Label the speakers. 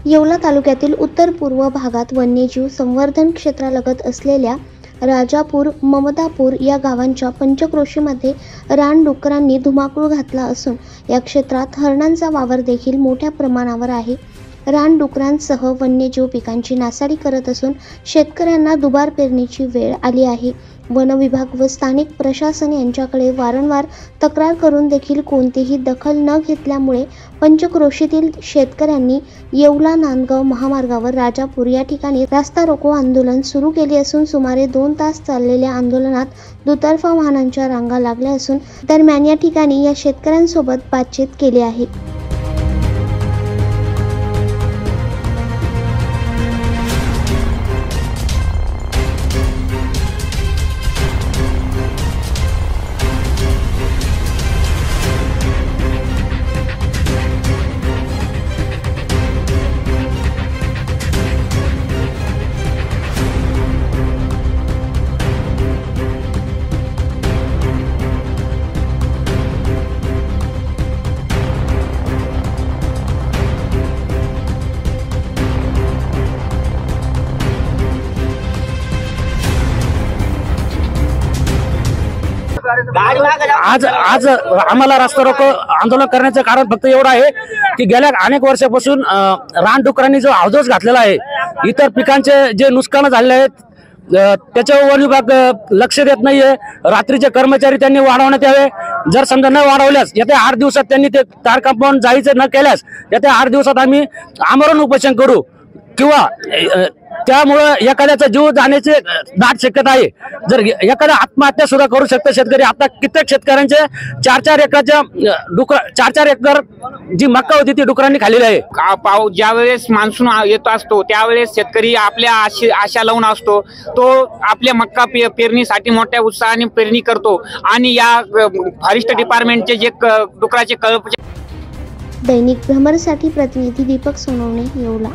Speaker 1: येवला तालुक्यातील उत्तर पूर्व भागात वन्यजीव संवर्धन क्षेत्रालगत असलेल्या राजापूर, ममदापूर या गावांच्या पंचक्रोशीमध्ये रानडुकरांनी धुमाकूळ घातला असून या क्षेत्रात हरणांचा वावर देखील मोठ्या प्रमाणावर आहे। रानडुकरांसह वन्यजीव पिकांची नासाडी करत असून शेतकऱ्यांना दुबार पेरणीची वेळ आली आहे। वन विभाग व स्थानिक प्रशासन यांच्याकडे वारंवार तक्रार करून देखील कोणतीही दखल न घेतल्यामुळे पंचक्रोशीतील शेतकऱ्यांनी येवला नांदगाव महामार्गावर राजापूर या ठिकाणी रास्ता रोको आंदोलन सुरू केले असून सुमारे 2 तास चाललेल्या आंदोलनात दुतर्फा वाहनांच्या रांगा लागल्या असून दरम्यान या ठिकाणी या शेतकऱ्यांसोबत बातचीत केली आहे।
Speaker 2: आज आम्हाला रस्ता रोको आंदोलन करण्याचं कारण फक्त एवढं आहे की गेल्या अनेक वर्षापासून रानडुकरांनी जो अवरोध घातलेला आहे, इतर पिकांचे जे नुकसान झालेले आहेत त्याच्यावर वन विभाग लक्ष देत नाहीये। रात्रीचे कर्मचारी त्यांनी वाढवण्यात यावे। जर समजा न वाढवल्यास येत्या 8 दिवसात त्यांनी ते तार कंपाऊंड जायचं न केल्यास येत्या 8 दिवसात आम्ही आमरण उपोषण करू किंवा त्यामुळे एखाद्याचा जीव जाण्याची दाट शक्यता आहे। जर एखादा आत्महत्या सुद्धा करू शकतो शेतकरी। आता कित्येक शेतकऱ्यांचे 4-4 एकराच्या डुकर 4-4 एकर जी मक्का होती ती डुकरांनी खाल्लेली आहे।
Speaker 3: पाऊस ज्यावेळेस मान्सून येत असतो त्यावेळेस शेतकरी आपल्या आशा लावून असतो, तो आपल्या मक्का पेरणीसाठी मोठ्या उत्साहाने पेरणी करतो आणि या फॉरेस्ट डिपार्टमेंटचे जे डुकराचे कळप।
Speaker 1: दैनिक भ्रमरसाठी प्रतिनिधी दीपक सोनवणे, येवला।